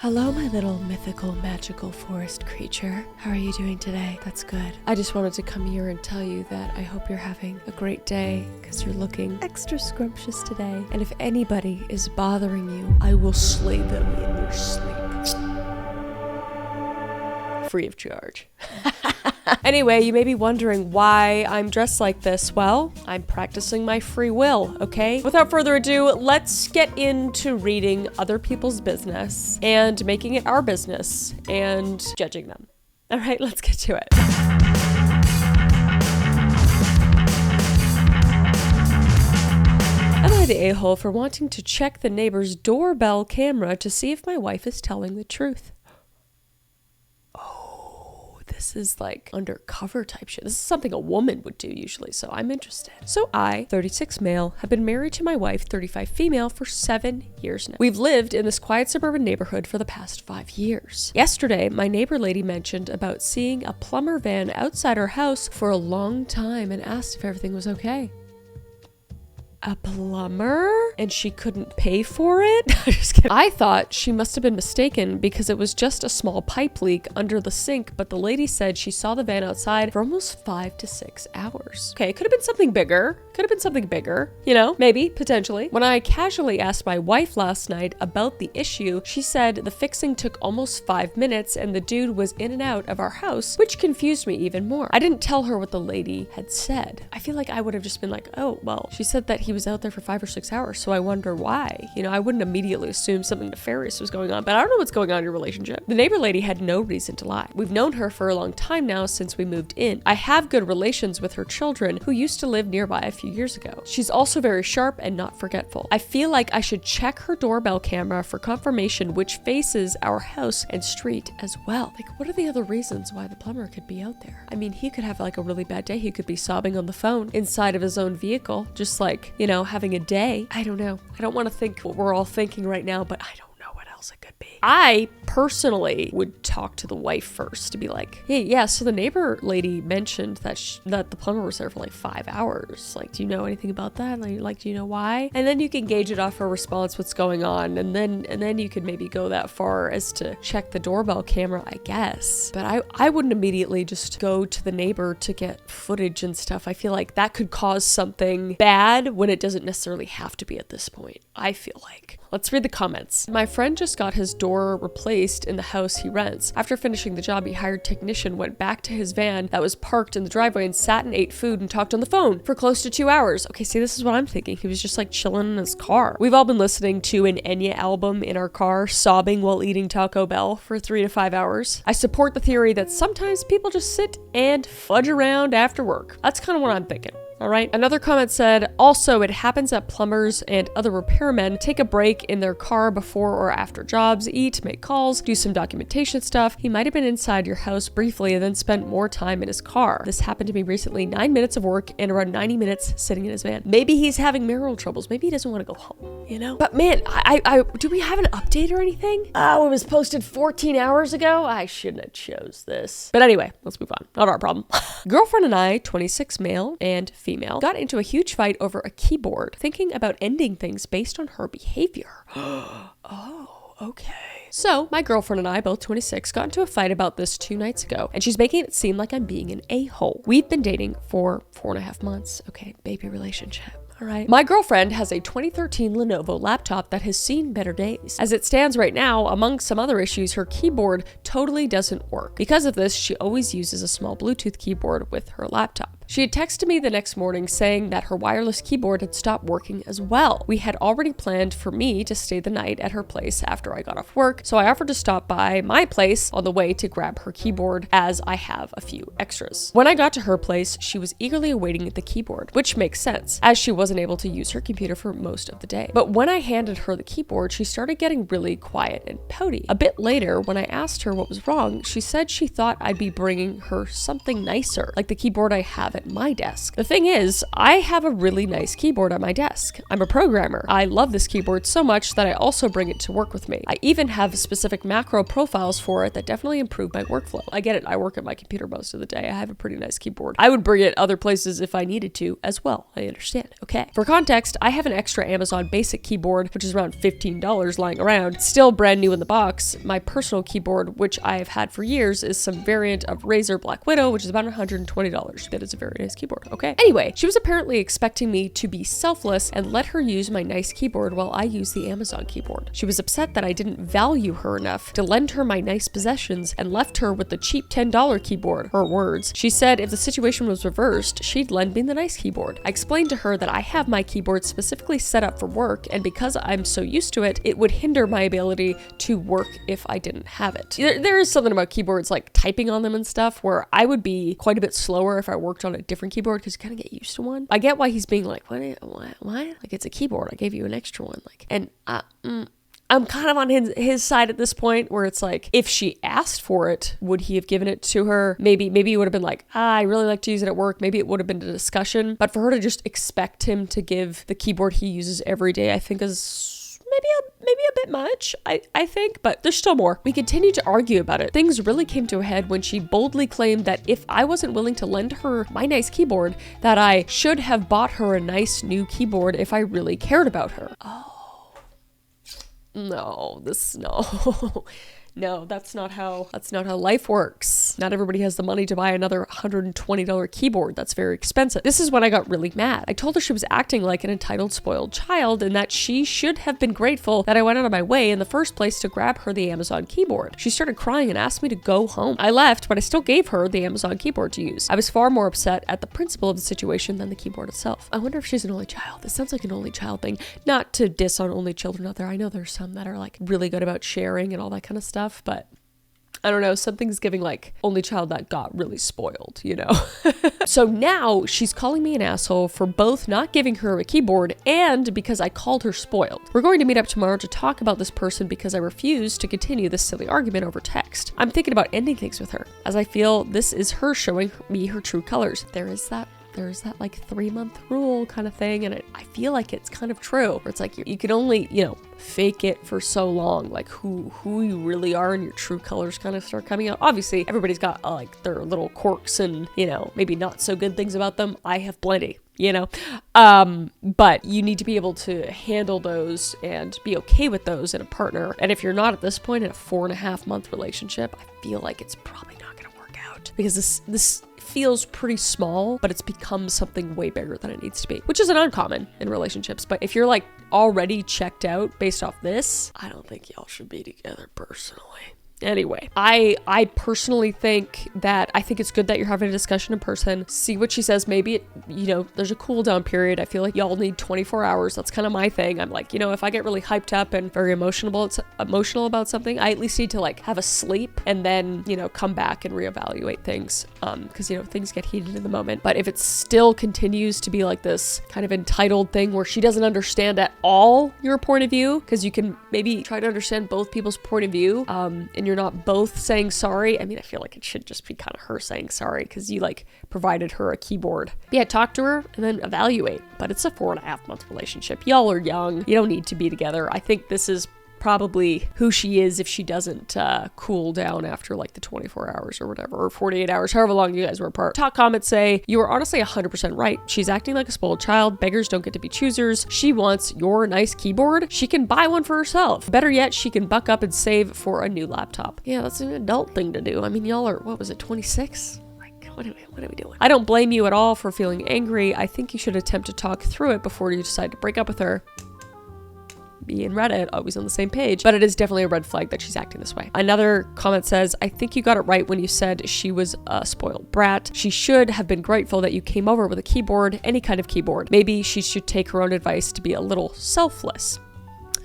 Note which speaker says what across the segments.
Speaker 1: Hello, my little mythical, magical forest creature. How are you doing today? That's good. I just wanted to come here and tell you that I hope you're having a great day because you're looking extra scrumptious today. And if anybody is bothering you, I will slay them in your sleep. Free of charge. Anyway, you may be wondering why I'm dressed like this. Well, I'm practicing my free will, okay? Without further ado, let's get into reading other people's business and making it our business and judging them. All right, let's get to it. Am I the a-hole for wanting to check the neighbor's doorbell camera to see if my wife is telling the truth? This is like undercover type shit. This is something a woman would do usually, so I'm interested. So I, 36 male, have been married to my wife, 35 female, for 7 years now. We've lived in this quiet suburban neighborhood for the past 5 years. Yesterday, my neighbor lady mentioned about seeing a plumber van outside her house for a long time and asked if everything was okay. A plumber? And she couldn't pay for it? Just kidding. I thought she must have been mistaken because it was just a small pipe leak under the sink, but the lady said she saw the van outside for almost 5 to 6 hours. Okay, could have been something bigger. You know, maybe, potentially. When I casually asked my wife last night about the issue, she said the fixing took almost 5 minutes and the dude was in and out of our house, which confused me even more. I didn't tell her what the lady had said. I feel like I would have just been like, oh, well, she said that he was out there for 5 or 6 hours, so I wonder why. You know, I wouldn't immediately assume something nefarious was going on, but I don't know what's going on in your relationship. The neighbor lady had no reason to lie. We've known her for a long time now since we moved in. I have good relations with her children who used to live nearby a few years ago. She's also very sharp and not forgetful. I feel like I should check her doorbell camera for confirmation which faces our house and street as well. Like, what are the other reasons why the plumber could be out there? I mean, he could have like a really bad day. He could be sobbing on the phone inside of his own vehicle, just like, you know, having a day. I don't know. I don't want to think what we're all thinking right now, but I don't know what else it could be. I personally would talk to the wife first to be like, hey, yeah, so the neighbor lady mentioned that that the plumber was there for like 5 hours. Like, do you know anything about that? Like, do you know why? And then you can gauge it off her response, what's going on, and then you could maybe go that far as to check the doorbell camera, I guess. But I wouldn't immediately just go to the neighbor to get footage and stuff. I feel like that could cause something bad when it doesn't necessarily have to be at this point, I feel like. Let's read the comments. My friend just got his door replaced in the house he rents. After finishing the job, he hired a technician, went back to his van that was parked in the driveway and sat and ate food and talked on the phone for close to 2 hours. Okay, see, this is what I'm thinking. He was just like chilling in his car. We've all been listening to an Enya album in our car, sobbing while eating Taco Bell for 3 to 5 hours. I support the theory that sometimes people just sit and fudge around after work. That's kind of what I'm thinking. All right. Another comment said, also, it happens that plumbers and other repairmen take a break in their car before or after jobs, eat, make calls, do some documentation stuff. He might have been inside your house briefly and then spent more time in his car. This happened to me recently, 9 minutes of work and around 90 minutes sitting in his van. Maybe he's having marital troubles. Maybe he doesn't want to go home, you know? But man, I do we have an update or anything? Oh, it was posted 14 hours ago? I shouldn't have chose this. But anyway, let's move on. Not our problem. Girlfriend and I, 26 male and female, got into a huge fight over a keyboard, thinking about ending things based on her behavior. Oh, okay. So, my girlfriend and I, both 26, got into a fight about this 2 nights ago, and she's making it seem like I'm being an a-hole. We've been dating for 4.5 months. Okay, baby relationship. All right. My girlfriend has a 2013 Lenovo laptop that has seen better days. As it stands right now, among some other issues, her keyboard totally doesn't work. Because of this, she always uses a small Bluetooth keyboard with her laptop. She had texted me the next morning saying that her wireless keyboard had stopped working as well. We had already planned for me to stay the night at her place after I got off work, so I offered to stop by my place on the way to grab her keyboard as I have a few extras. When I got to her place, she was eagerly awaiting the keyboard, which makes sense, as she wasn't able to use her computer for most of the day. But when I handed her the keyboard, she started getting really quiet and pouty. A bit later, when I asked her what was wrong, she said she thought I'd be bringing her something nicer, like the keyboard I have at my desk. The thing is, I have a really nice keyboard on my desk. I'm a programmer. I love this keyboard so much that I also bring it to work with me. I even have specific macro profiles for it that definitely improve my workflow. I get it. I work at my computer most of the day. I have a pretty nice keyboard. I would bring it other places if I needed to as well. I understand. Okay. For context, I have an extra Amazon basic keyboard, which is around $15 lying around. Still brand new in the box. My personal keyboard, which I have had for years, is some variant of Razer Black Widow, which is about $120. That is a very nice keyboard. Okay. Anyway, she was apparently expecting me to be selfless and let her use my nice keyboard while I use the Amazon keyboard. She was upset that I didn't value her enough to lend her my nice possessions and left her with the cheap $10 keyboard. Her words. She said if the situation was reversed, she'd lend me the nice keyboard. I explained to her that I have my keyboard specifically set up for work, and because I'm so used to it, it would hinder my ability to work if I didn't have it. There is something about keyboards, like typing on them and stuff, where I would be quite a bit slower if I worked on a different keyboard because you kind of get used to one. I get why he's being like, what? Like, it's a keyboard. I gave you an extra one. Like, and I'm kind of on his side at this point, where it's like, if she asked for it, would he have given it to her? Maybe it would have been like, I really like to use it at work. Maybe it would have been a discussion. But for her to just expect him to give the keyboard he uses every day, I think is maybe a bit much, I think, but there's still more. We continued to argue about it. Things really came to a head when she boldly claimed that if I wasn't willing to lend her my nice keyboard, that I should have bought her a nice new keyboard if I really cared about her. Oh. No. No, that's not how life works. Not everybody has the money to buy another $120 keyboard. That's very expensive. This is when I got really mad. I told her she was acting like an entitled, spoiled child and that she should have been grateful that I went out of my way in the first place to grab her the Amazon keyboard. She started crying and asked me to go home. I left, but I still gave her the Amazon keyboard to use. I was far more upset at the principle of the situation than the keyboard itself. I wonder if she's an only child. This sounds like an only child thing. Not to diss on only children out there. I know there's some that are like really good about sharing and all that kind of stuff. But I don't know, something's giving like only child that got really spoiled, you know? So now she's calling me an asshole for both not giving her a keyboard and because I called her spoiled. We're going to meet up tomorrow to talk about this person because I refuse to continue this silly argument over text. I'm thinking about ending things with her, as I feel this is her showing me her true colors. There's that like 3-month rule kind of thing, and I feel like it's kind of true, where it's like you can only, fake it for so long, like who you really are and your true colors kind of start coming out. Obviously everybody's got like their little quirks and maybe not so good things about them. I have plenty, but you need to be able to handle those and be okay with those in a partner. And if you're not at this point in a 4.5-month relationship, I feel like it's probably not going to work out, because this feels pretty small, but it's become something way bigger than it needs to be, which isn't uncommon in relationships. But if you're like already checked out based off this, I don't think y'all should be together personally. Anyway, I personally think it's good that you're having a discussion in person. See what she says. Maybe there's a cool down period. I feel like y'all need 24 hours. That's kind of my thing. I'm like, if I get really hyped up and very emotional about something, I at least need to like have a sleep and then, come back and reevaluate things. Because, things get heated in the moment. But if it still continues to be like this kind of entitled thing where she doesn't understand at all your point of view, because you can maybe try to understand both people's point of view, and you're not both saying sorry. I mean, I feel like it should just be kind of her saying sorry because you like provided her a keyboard. Yeah, talk to her and then evaluate. But it's a 4.5-month relationship. Y'all are young. You don't need to be together. I think this is probably who she is if she doesn't cool down after like the 24 hours or whatever, or 48 hours, however long you guys were apart. Top comments say, you are honestly 100% right. She's acting like a spoiled child. Beggars don't get to be choosers. She wants your nice keyboard. She can buy one for herself. Better yet, she can buck up and save for a new laptop. Yeah, that's an adult thing to do. I mean, y'all are, 26? What are we doing? I don't blame you at all for feeling angry. I think you should attempt to talk through it before you decide to break up with her. Me and Reddit always on the same page, but it is definitely a red flag that she's acting this way. Another comment says, I think you got it right when you said she was a spoiled brat. She should have been grateful that you came over with a keyboard, any kind of keyboard. Maybe she should take her own advice to be a little selfless.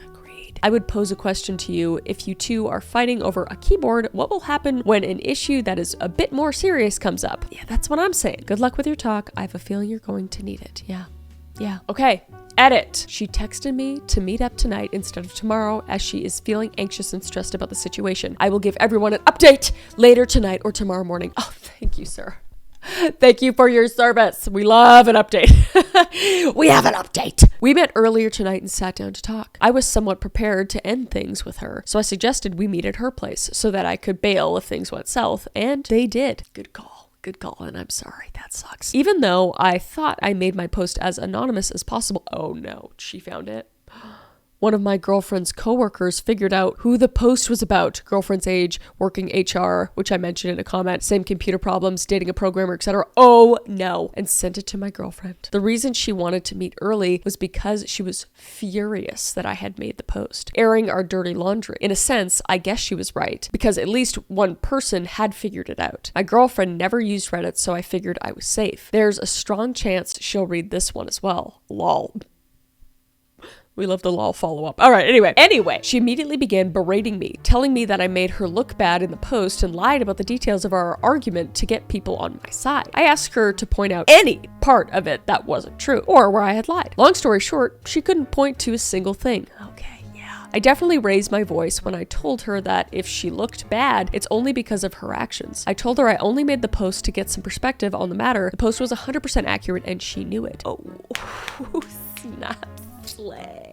Speaker 1: Agreed. I would pose a question to you. If you two are fighting over a keyboard, what will happen when an issue that is a bit more serious comes up? Yeah, that's what I'm saying. Good luck with your talk. I have a feeling you're going to need it. Yeah. Okay. Edit. She texted me to meet up tonight instead of tomorrow as she is feeling anxious and stressed about the situation. I will give everyone an update later tonight or tomorrow morning. Oh, thank you, sir. Thank you for your service. We love an update. We have an update. We met earlier tonight and sat down to talk. I was somewhat prepared to end things with her, so I suggested we meet at her place so that I could bail if things went south, and they did. Good call. Good call, and I'm sorry, that sucks. Even though I thought I made my post as anonymous as possible. Oh no, she found it. One of my girlfriend's coworkers figured out who the post was about. Girlfriend's age, working HR, which I mentioned in a comment, same computer problems, dating a programmer, etc. Oh no, and sent it to my girlfriend. The reason she wanted to meet early was because she was furious that I had made the post, airing our dirty laundry. In a sense, I guess she was right, because at least one person had figured it out. My girlfriend never used Reddit, so I figured I was safe. There's a strong chance she'll read this one as well. Lol. We love the lol follow-up. All right, anyway, she immediately began berating me, telling me that I made her look bad in the post and lied about the details of our argument to get people on my side. I asked her to point out any part of it that wasn't true, or where I had lied. Long story short, she couldn't point to a single thing. Okay, yeah. I definitely raised my voice when I told her that if she looked bad, it's only because of her actions. I told her I only made the post to get some perspective on the matter. The post was 100% accurate and she knew it. Oh, snap. Slay.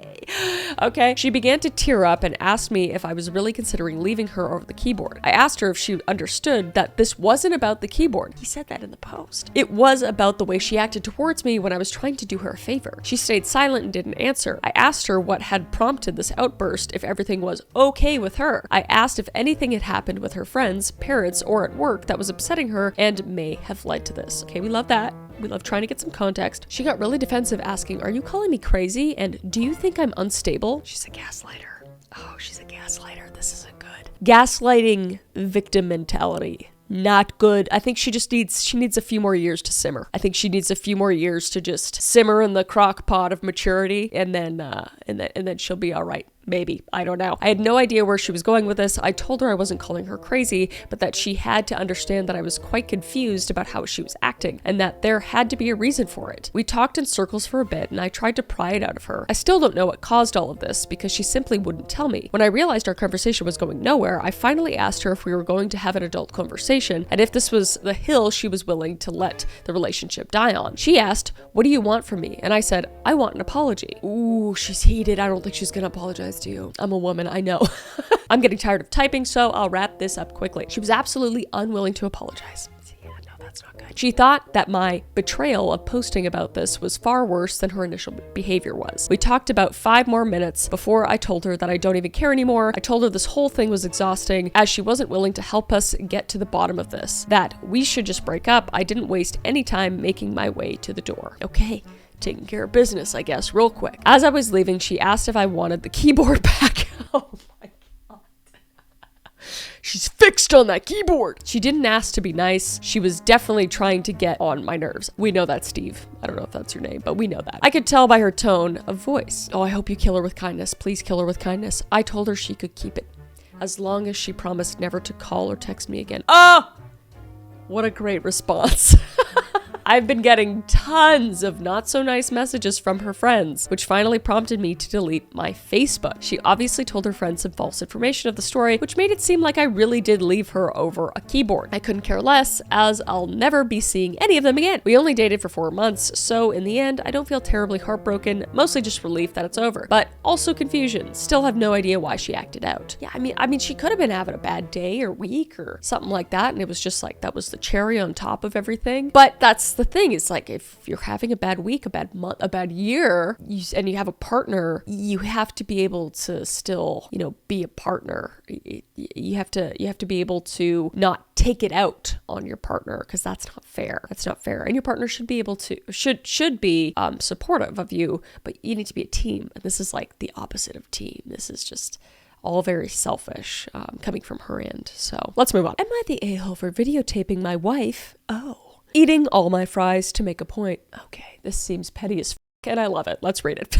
Speaker 1: Okay. She began to tear up and asked me if I was really considering leaving her over the keyboard. I asked her if she understood that this wasn't about the keyboard. He said that in the post. It was about the way she acted towards me when I was trying to do her a favor. She stayed silent and didn't answer. I asked her what had prompted this outburst, if everything was okay with her. I asked if anything had happened with her friends, parents, or at work that was upsetting her and may have led to this. Okay, we love that. We love trying to get some context. She got really defensive, asking, "Are you calling me crazy? And do you think I'm unstable?" She's a gaslighter. Oh, she's a gaslighter. This isn't good. Gaslighting victim mentality. Not good. I think she needs a few more years to simmer. I think she needs a few more years to just simmer in the crock pot of maturity, and then she'll be all right. Maybe. I don't know. I had no idea where she was going with this. I told her I wasn't calling her crazy, but that she had to understand that I was quite confused about how she was acting, and that there had to be a reason for it. We talked in circles for a bit, and I tried to pry it out of her. I still don't know what caused all of this, because she simply wouldn't tell me. When I realized our conversation was going nowhere, I finally asked her if we were going to have an adult conversation, and if this was the hill she was willing to let the relationship die on. She asked, "What do you want from me?" And I said, "I want an apology." Ooh, she's heated. I don't think she's gonna apologize to you. I'm a woman, I know. I'm getting tired of typing, so I'll wrap this up quickly. She was absolutely unwilling to apologize. Yeah, no, that's not good. She thought that my betrayal of posting about this was far worse than her initial behavior was. We talked about 5 more minutes before I told her that I don't even care anymore. I told her this whole thing was exhausting, as she wasn't willing to help us get to the bottom of this, that we should just break up. I didn't waste any time making my way to the door. Okay. Taking care of business, I guess, real quick. As I was leaving, she asked if I wanted the keyboard back. Oh my God. She's fixed on that keyboard. She didn't ask to be nice. She was definitely trying to get on my nerves. We know that, Steve. I don't know if that's your name, but we know that. I could tell by her tone of voice. Oh, I hope you kill her with kindness. Please kill her with kindness. I told her she could keep it, as long as she promised never to call or text me again. Oh, what a great response. I've been getting tons of not so nice messages from her friends, which finally prompted me to delete my Facebook. She obviously told her friends some false information of the story, which made it seem like I really did leave her over a keyboard. I couldn't care less, as I'll never be seeing any of them again. We only dated for 4 months, so in the end, I don't feel terribly heartbroken, mostly just relief that it's over, but also confusion. Still have no idea why she acted out. Yeah, I mean, she could have been having a bad day or week or something like that, and it was just like, that was the cherry on top of everything. But that's the thing, is like, if you're having a bad week, a bad month, a bad year, and you have a partner, you have to be able to still, be a partner. You have to be able to not take it out on your partner, because that's not fair. That's not fair. And your partner should be able to, should be supportive of you, but you need to be a team. And this is like the opposite of team. This is just all very selfish, coming from her end. So let's move on. Am I the a-hole for videotaping my wife? Oh. Eating all my fries to make a point. Okay, this seems petty as and I love it. Let's read it.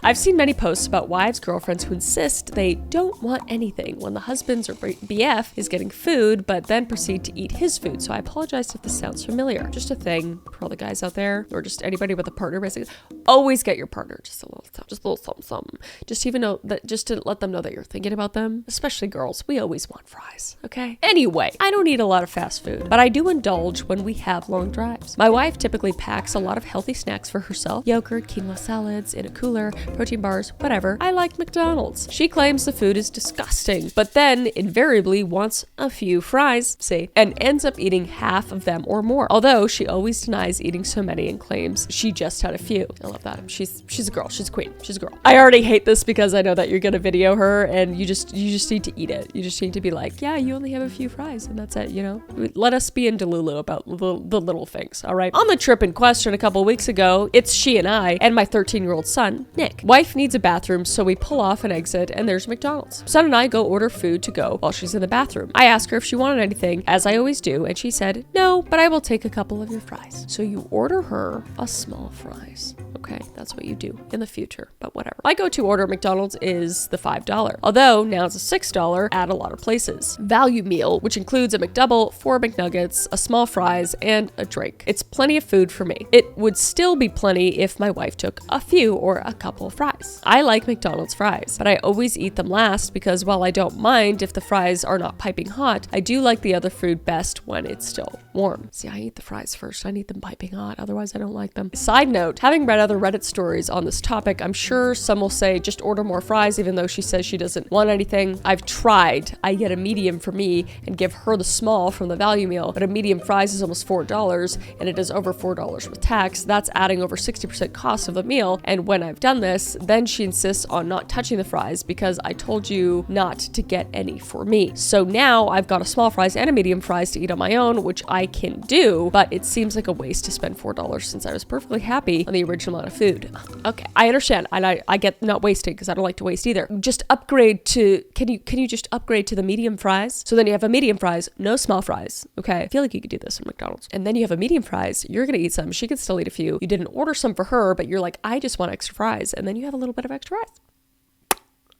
Speaker 1: I've seen many posts about wives, girlfriends who insist they don't want anything when the husband's or BF is getting food, but then proceed to eat his food. So I apologize if this sounds familiar. Just a thing for all the guys out there, or just anybody with a partner, basically. Always get your partner just a little something. Just to even know that, just to let them know that you're thinking about them, especially girls. We always want fries, okay? Anyway, I don't eat a lot of fast food, but I do indulge when we have long drives. My wife typically packs a lot of healthy snacks for herself: yogurt, quinoa salads in a cooler, protein bars, whatever. I like McDonald's. She claims the food is disgusting, but then invariably wants a few fries, see, and ends up eating half of them or more. Although she always denies eating so many and claims she just had a few. I love that. She's a girl. She's a queen. She's a girl. I already hate this because I know that you're gonna video her and you just need to eat it. You just need to be like, yeah, you only have a few fries and that's it, you know? Let us be in Delulu about the little things, all right? On the trip in question a couple weeks ago, it's she and I and my 13-year-old son, Nick. Wife needs a bathroom, so we pull off an exit and there's McDonald's. Son and I go order food to go while she's in the bathroom. I ask her if she wanted anything, as I always do, and she said, no, but I will take a couple of your fries. So you order her a small fries. Okay, that's what you do in the future, but whatever. My go-to order at McDonald's is the $5, although now it's a $6 at a lot of places. Value meal, which includes a McDouble, 4 McNuggets, a small fries, and a drink. It's plenty of food for me. It would still be plenty if my wife took a few or a couple of fries. I like McDonald's fries, but I always eat them last because while I don't mind if the fries are not piping hot, I do like the other food best when it's still warm. See, I eat the fries first. I need them piping hot, otherwise I don't like them. Side note, having read other Reddit stories on this topic, I'm sure some will say just order more fries even though she says she doesn't want anything. I've tried. I get a medium for me and give her the small from the value meal, but a medium fries is almost $4 and it is over $4 with tax. That's adding over 60% cost of the meal. And when I've done this, then she insists on not touching the fries because I told you not to get any for me. So now I've got a small fries and a medium fries to eat on my own, which I can do, but it seems like a waste to spend $4 since I was perfectly happy on the original amount of food. Okay, I understand, and I get not wasting because I don't like to waste either. Just upgrade to, can you just upgrade to the medium fries? So then you have a medium fries, no small fries. Okay, I feel like you could do this at McDonald's. And then you have a medium fries, you're gonna eat some, she could still eat a few. You didn't order some for her, but you're like, I just want extra fries. And then you have a little bit of extra fries.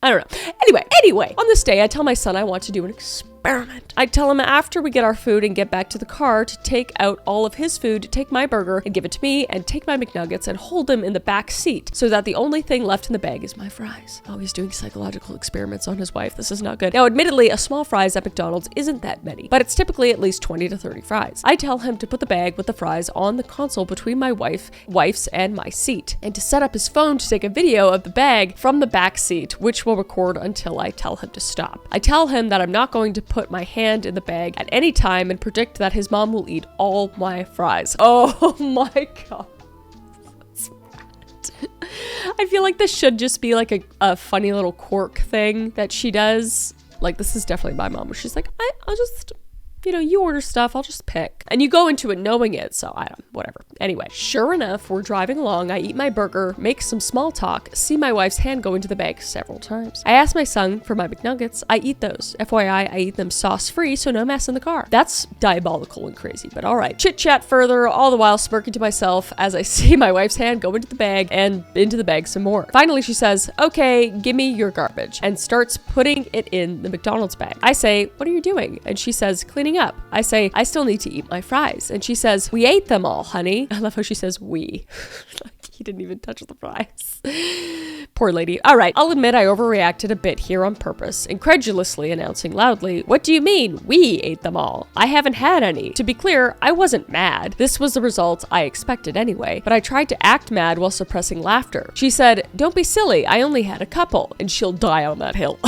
Speaker 1: I don't know. Anyway, on this day, I tell my son I want to do an experiment. I tell him after we get our food and get back to the car to take out all of his food, take my burger and give it to me, and take my McNuggets and hold them in the back seat so that the only thing left in the bag is my fries. Oh, he's doing psychological experiments on his wife. This is not good. Now, admittedly, a small fries at McDonald's isn't that many, but it's typically at least 20 to 30 fries. I tell him to put the bag with the fries on the console between my wife's and my seat, and to set up his phone to take a video of the bag from the back seat, which will record until I tell him to stop. I tell him that I'm not going to put my hand in the bag at any time and predict that his mom will eat all my fries. Oh my God. I feel like this should just be like a funny little quirk thing that she does. Like, this is definitely my mom, where she's like, I'll just, you order stuff, I'll just pick. And you go into it knowing it, so I don't, whatever. Anyway, sure enough, we're driving along, I eat my burger, make some small talk, see my wife's hand go into the bag several times. I ask my son for my McNuggets, I eat those. FYI, I eat them sauce-free, so no mess in the car. That's diabolical and crazy, but all right. Chit-chat further, all the while smirking to myself as I see my wife's hand go into the bag and into the bag some more. Finally, she says, okay, give me your garbage, and starts putting it in the McDonald's bag. I say, what are you doing? And she says, cleaning up. I say, I still need to eat my fries. And she says, we ate them all, honey. I love how she says we. He didn't even touch the fries. Poor lady. All right, I'll admit I overreacted a bit here on purpose, incredulously announcing loudly, what do you mean we ate them all? I haven't had any. To be clear, I wasn't mad. This was the result I expected anyway, but I tried to act mad while suppressing laughter. She said, don't be silly, I only had a couple, and she'll die on that hill.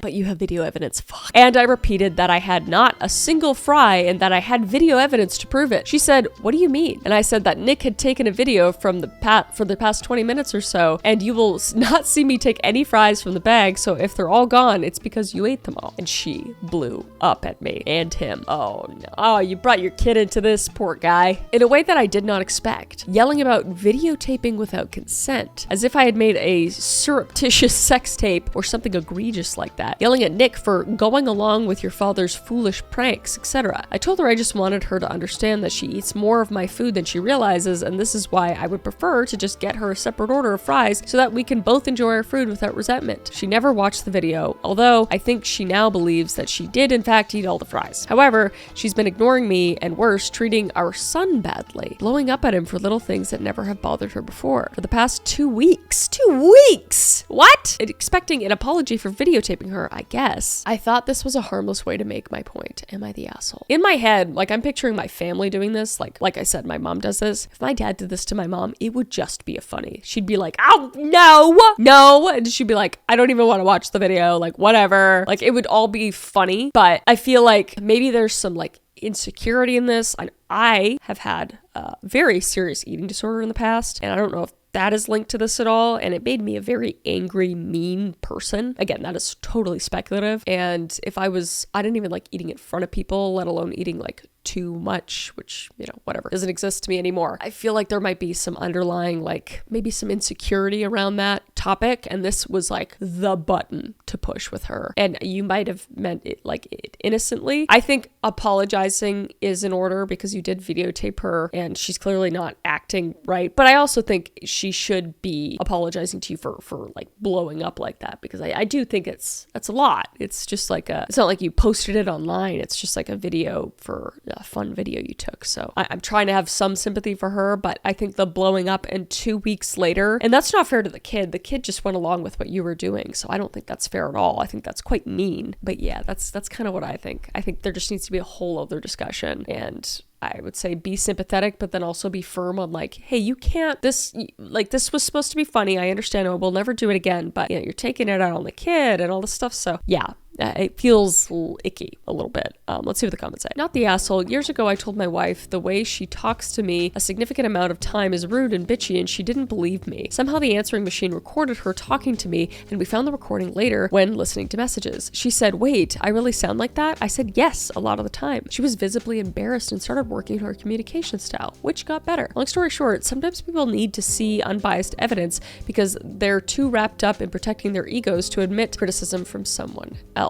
Speaker 1: But you have video evidence, fuck. And I repeated that I had not a single fry and that I had video evidence to prove it. She said, what do you mean? And I said that Nick had taken a video for the past 20 minutes or so, and you will not see me take any fries from the bag, so if they're all gone, it's because you ate them all. And she blew up at me and him. Oh no. Oh, you brought your kid into this, poor guy. In a way that I did not expect. Yelling about videotaping without consent, as if I had made a surreptitious sex tape or something egregious like that. Yelling at Nick for going along with your father's foolish pranks, etc. I told her I just wanted her to understand that she eats more of my food than she realizes, and this is why I would prefer to just get her a separate order of fries so that we can both enjoy our food without resentment. She never watched the video, although I think she now believes that she did in fact eat all the fries. However, she's been ignoring me and worse, treating our son badly, blowing up at him for little things that never have bothered her before. For the past 2 weeks. 2 weeks! What? Expecting an apology for videotaping her, I guess. I thought this was a harmless way to make my point. Am I the asshole? In my head, like I'm picturing my family doing this. Like I said, my mom does this. If my dad did this to my mom, it would just be a funny. She'd be like, oh, no. And she'd be like, I don't even want to watch the video. Like, whatever. Like, it would all be funny. But I feel like maybe there's some like insecurity in this. I have had a very serious eating disorder in the past, and I don't know if that is linked to this at all, and it made me a very angry, mean person. Again, that is totally speculative, and if I didn't even like eating in front of people, let alone eating like too much, which, whatever, doesn't exist to me anymore. I feel like there might be some underlying, like, maybe some insecurity around that topic, and this was like the button to push with her. And you might have meant it like it innocently. I think apologizing is in order because you did videotape her and she's clearly not acting right. But I also think she should be apologizing to you for like blowing up like that, because I do think that's a lot. It's just like it's not like you posted it online. It's just like a video for a fun video you took. So I'm trying to have some sympathy for her, but I think the blowing up and 2 weeks later, and that's not fair to the kid. The kid just went along with what you were doing. So I don't think that's fair at all. I think that's quite mean. But yeah, that's kind of what I think. I think there just needs to be a whole other discussion, and I would say be sympathetic, but then also be firm on like, hey, you can't, this was supposed to be funny. I understand. We'll never do it again, but you're taking it out on the kid and all this stuff. So yeah. It feels icky a little bit. Let's see what the comments say. Not the asshole. Years ago, I told my wife the way she talks to me a significant amount of time is rude and bitchy, and she didn't believe me. Somehow the answering machine recorded her talking to me, and we found the recording later when listening to messages. She said, wait, I really sound like that? I said, yes, a lot of the time. She was visibly embarrassed and started working her communication style, which got better. Long story short, sometimes people need to see unbiased evidence because they're too wrapped up in protecting their egos to admit criticism from someone else.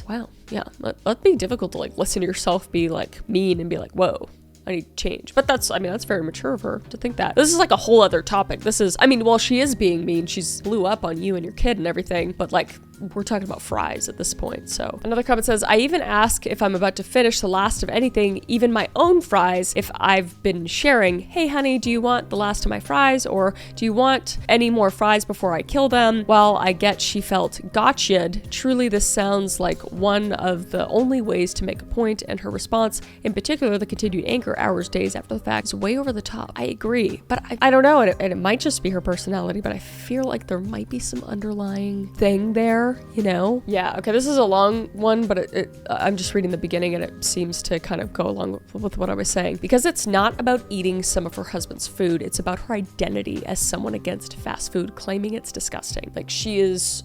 Speaker 1: Wow. Yeah. That'd be difficult to like listen to yourself be like mean and be like, whoa, I need to change. But that's very mature of her to think that. This is like a whole other topic. While she is being mean, she's blew up on you and your kid and everything, but like, we're talking about fries at this point. So another comment says, I even ask if I'm about to finish the last of anything, even my own fries, if I've been sharing, hey honey, do you want the last of my fries? Or do you want any more fries before I kill them? While I get she felt gotcha'd, truly this sounds like one of the only ways to make a point, and her response, in particular the continued anger hours, days after the fact, is way over the top. I agree, but I don't know, and it might just be her personality, but I feel like there might be some underlying thing there. Yeah, okay, this is a long one, but I'm just reading the beginning and it seems to kind of go along with what I was saying. Because it's not about eating some of her husband's food, it's about her identity as someone against fast food, claiming it's disgusting. Like, she is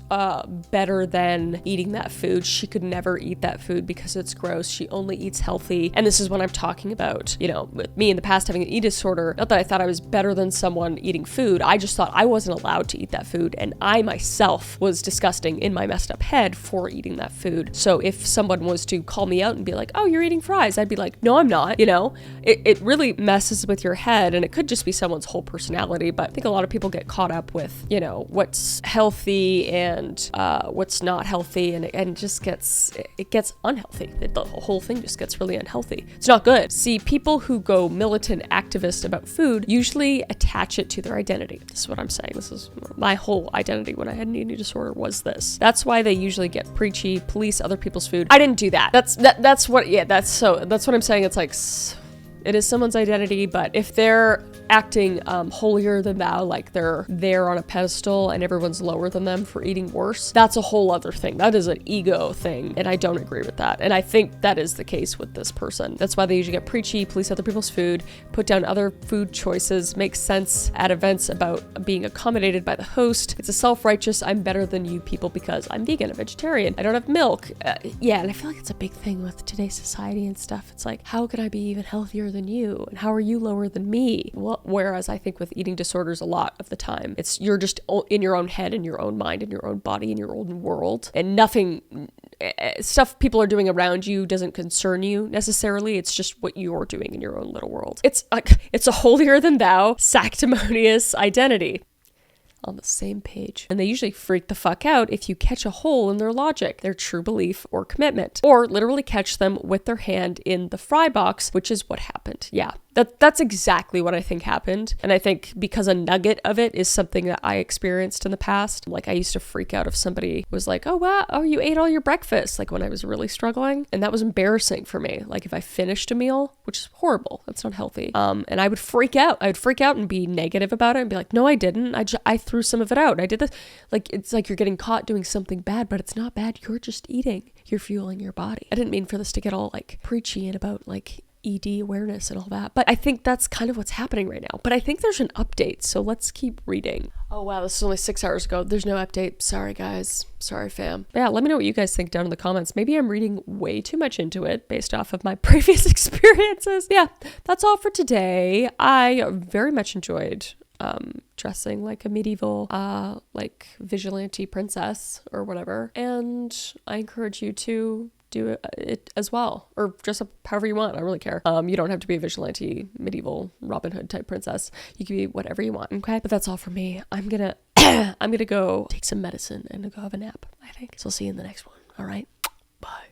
Speaker 1: better than eating that food. She could never eat that food because it's gross. She only eats healthy. And this is what I'm talking about, with me in the past having an eating disorder. Not that I thought I was better than someone eating food, I just thought I wasn't allowed to eat that food, and I myself was disgusting in my messed up head for eating that food. So if someone was to call me out and be like, oh, you're eating fries, I'd be like, no, I'm not. It really messes with your head, and it could just be someone's whole personality. But I think a lot of people get caught up with, what's healthy and what's not healthy, and it just gets unhealthy. The whole thing just gets really unhealthy. It's not good. See, people who go militant activist about food usually attach it to their identity. This is what I'm saying. This is my whole identity when I had an eating disorder, was this. That's why they usually get preachy, police other people's food. I didn't do that. That's what I'm saying. It's like, it is someone's identity, but if they're acting holier than thou, like they're there on a pedestal and everyone's lower than them for eating worse, that's a whole other thing. That is an ego thing, and I don't agree with that. And I think that is the case with this person. That's why they usually get preachy, police other people's food, put down other food choices, make sense at events about being accommodated by the host. It's a self-righteous, I'm better than you people because I'm vegan, I'm vegetarian, I don't have milk. Yeah, and I feel like it's a big thing with today's society and stuff. It's like, how could I be even healthier than you? And how are you lower than me? Well, whereas I think with eating disorders, a lot of the time, you're just in your own head, in your own mind, in your own body, in your own world, and nothing stuff people are doing around you doesn't concern you necessarily. It's just what you're doing in your own little world. It's a holier than thou, sanctimonious identity. On the same page. And they usually freak the fuck out if you catch a hole in their logic, their true belief or commitment, or literally catch them with their hand in the fry box, which is what happened. Yeah, that's exactly what I think happened. And I think because a nugget of it is something that I experienced in the past. Like I used to freak out if somebody was like, oh wow, oh you ate all your breakfast, like when I was really struggling. And that was embarrassing for me. Like if I finished a meal, which is horrible, that's not healthy. And I would freak out. I would freak out and be negative about it and be like, no, I didn't. I threw some of it out. I did this. Like it's like you're getting caught doing something bad, but it's not bad. You're just eating. You're fueling your body. I didn't mean for this to get all like preachy and about like ED awareness and all that, but I think that's kind of what's happening right now. But I think there's an update, so let's keep reading. Oh wow, this is only 6 hours ago. There's no update. Sorry guys. Sorry fam. But yeah, let me know what you guys think down in the comments. Maybe I'm reading way too much into it based off of my previous experiences. Yeah, that's all for today. I very much enjoyed dressing like a medieval like vigilante princess or whatever, and I encourage you to do it as well, or dress up however you want. I don't really care. You don't have to be a vigilante medieval Robin Hood type princess. You can be whatever you want. Okay, but that's all for me. I'm gonna I'm gonna go take some medicine and go have a nap, I think. So I'll see you in the next one. All right, bye.